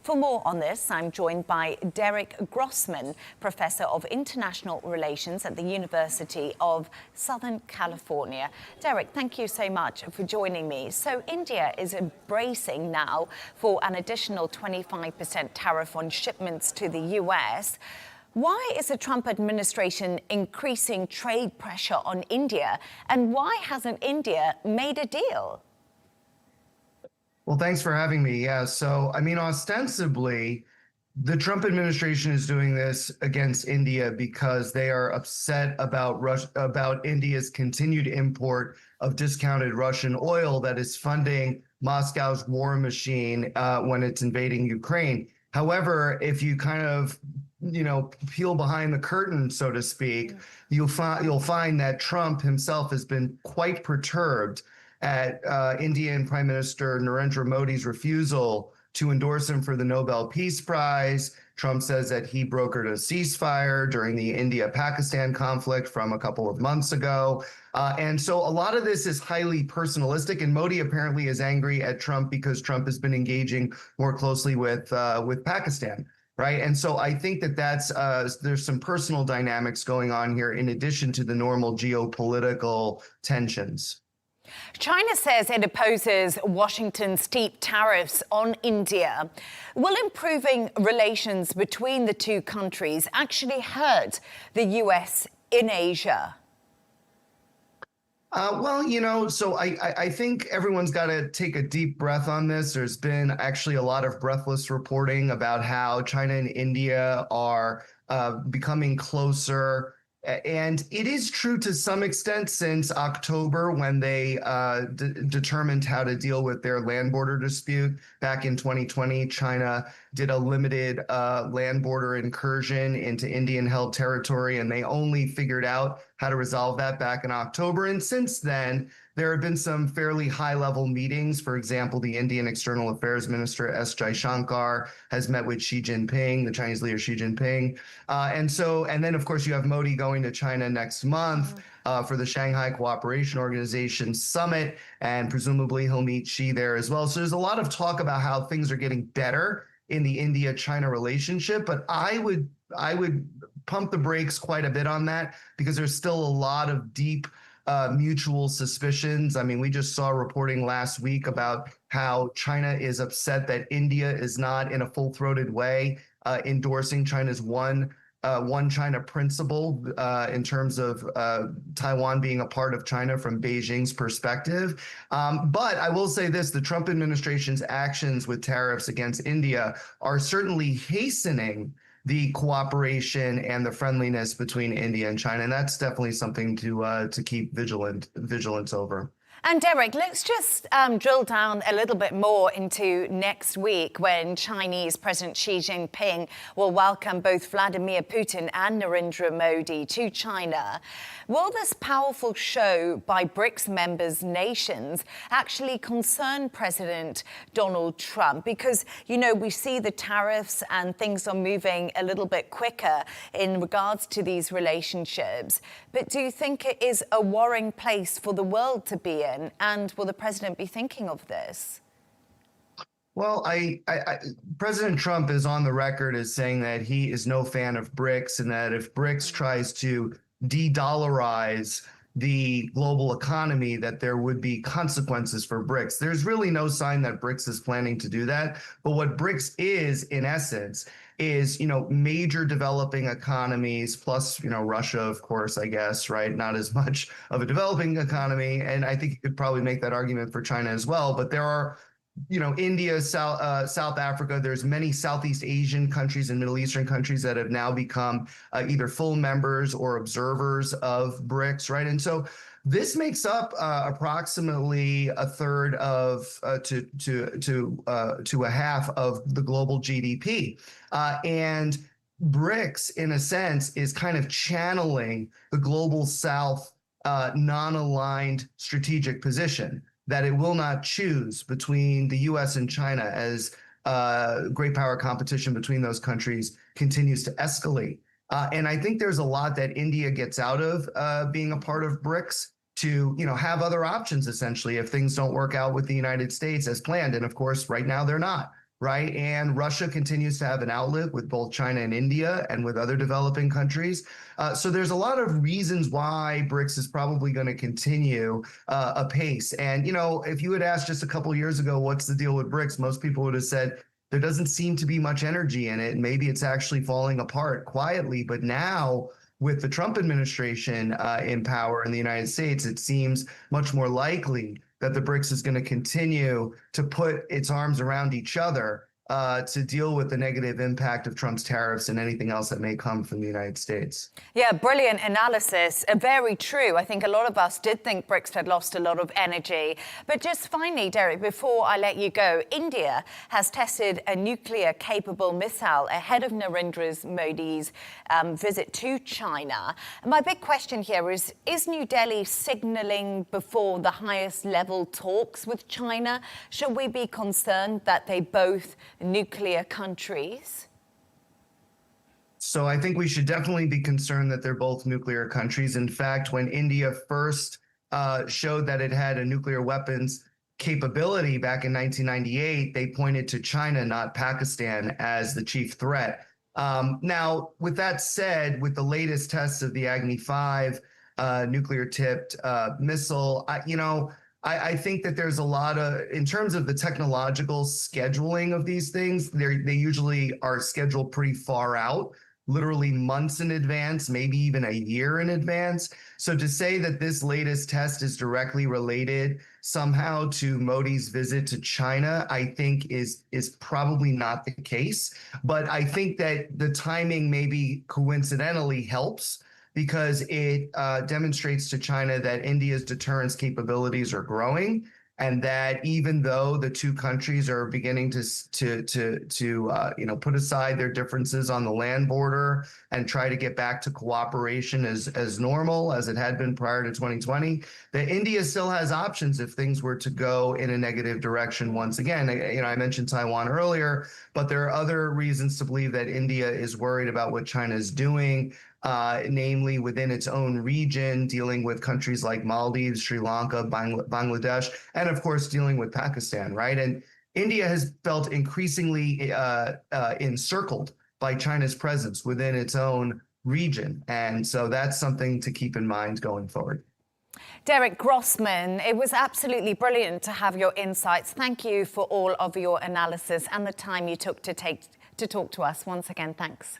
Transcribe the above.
For more on this, I'm joined by Derek Grossman, Professor of International Relations at the University of Southern California. Derek, thank you so much for joining me. So India is bracing now for an additional 25% tariff on shipments to the US. Why is the Trump administration increasing trade pressure on India, and why hasn't India made a deal? Well, thanks for having me. Yeah, so I mean, ostensibly, the Trump administration is doing this against India because they are upset about about India's continued import of discounted Russian oil that is funding Moscow's war machine when it's invading Ukraine. However, if you kind of peel behind the curtain, so to speak, you'll find that Trump himself has been quite perturbed at Indian Prime Minister Narendra Modi's refusal to endorse him for the Nobel Peace Prize. Trump says that he brokered a ceasefire during the India-Pakistan conflict from a couple of months ago. And so a lot of this is highly personalistic, and Modi apparently is angry at Trump because Trump has been engaging more closely with Pakistan. Right. And so I think that there's some personal dynamics going on here in addition to the normal geopolitical tensions. China says it opposes Washington's steep tariffs on India. Will improving relations between the two countries actually hurt the US in Asia? So I think everyone's got to take a deep breath on this. There's been actually a lot of breathless reporting about how China and India are becoming closer. And it is true to some extent since October, when they determined how to deal with their land border dispute. Back in 2020, China did a limited land border incursion into Indian-held territory, and they only figured out how to resolve that back in October. And since then, there have been some fairly high-level meetings. For example, the Indian External Affairs Minister S. Jaishankar has met with Xi Jinping, the Chinese leader Xi Jinping. And then, of course, you have Modi going to China next month for the Shanghai Cooperation Organization Summit, and presumably he'll meet Xi there as well. So there's a lot of talk about how things are getting better in the India-China relationship, but I would pump the brakes quite a bit on that because there's still a lot of deep mutual suspicions. I mean, we just saw reporting last week about how China is upset that India is not in a full-throated way endorsing China's one China principle in terms of Taiwan being a part of China from Beijing's perspective. But I will say this, the Trump administration's actions with tariffs against India are certainly hastening the cooperation and the friendliness between India and China. And that's definitely something to keep vigilance over. And Derek, let's just drill down a little bit more into next week, when Chinese President Xi Jinping will welcome both Vladimir Putin and Narendra Modi to China. Will this powerful show by BRICS members nations actually concern President Donald Trump? Because, we see the tariffs and things are moving a little bit quicker in regards to these relationships. But do you think it is a worrying place for the world to be in? And will the president be thinking of this? Well, President Trump is on the record as saying that he is no fan of BRICS, and that if BRICS tries to de-dollarize the global economy, that there would be consequences for BRICS. There's really no sign that BRICS is planning to do that. But what BRICS is, in essence, is, major developing economies, plus, Russia, of course, I guess, right? Not as much of a developing economy. And I think you could probably make that argument for China as well. But there are, India, South Africa, there's many Southeast Asian countries and Middle Eastern countries that have now become either full members or observers of BRICS, right? And so this makes up approximately a third of to a half of the global GDP. And BRICS, in a sense, is kind of channeling the global South non-aligned strategic position that it will not choose between the US and China as great power competition between those countries continues to escalate. And I think there's a lot that India gets out of being a part of BRICS to, have other options, essentially, if things don't work out with the United States as planned. And of course, right now they're not. right? And Russia continues to have an outlet with both China and India and with other developing countries. So there's a lot of reasons why BRICS is probably going to continue apace. And, you know, if you had asked just a couple of years ago, what's the deal with BRICS, most people would have said, there doesn't seem to be much energy in it. Maybe it's actually falling apart quietly. But now, with the Trump administration in power in the United States, it seems much more likely that the BRICS is going to continue to put its arms around each other to deal with the negative impact of Trump's tariffs and anything else that may come from the United States. Yeah, brilliant analysis. Very true. I think a lot of us did think BRICS had lost a lot of energy. But just finally, Derek, before I let you go, India has tested a nuclear-capable missile ahead of Narendra Modi's visit to China. And my big question here is New Delhi signaling before the highest level talks with China? Should we be concerned that they both nuclear countries? So I think we should definitely be concerned that they're both nuclear countries. In fact, when India first showed that it had a nuclear weapons capability back in 1998, they pointed to China, not Pakistan, as the chief threat. Now, with that said, with the latest tests of the Agni 5 nuclear-tipped missile, I think that there's a lot of, in terms of the technological scheduling of these things, they usually are scheduled pretty far out, literally months in advance, maybe even a year in advance. So to say that this latest test is directly related somehow to Modi's visit to China, I think is probably not the case. But I think that the timing maybe coincidentally helps, because it demonstrates to China that India's deterrence capabilities are growing, and that even though the two countries are beginning to put aside their differences on the land border and try to get back to cooperation as normal as it had been prior to 2020, that India still has options if things were to go in a negative direction once again. I mentioned Taiwan earlier, but there are other reasons to believe that India is worried about what China is doing, namely within its own region, dealing with countries like Maldives, Sri Lanka, Bangladesh, and of course dealing with Pakistan, right? And India has felt increasingly encircled by China's presence within its own region. And so that's something to keep in mind going forward. Derek Grossman, it was absolutely brilliant to have your insights. Thank you for all of your analysis and the time you took to talk to us. Once again, thanks.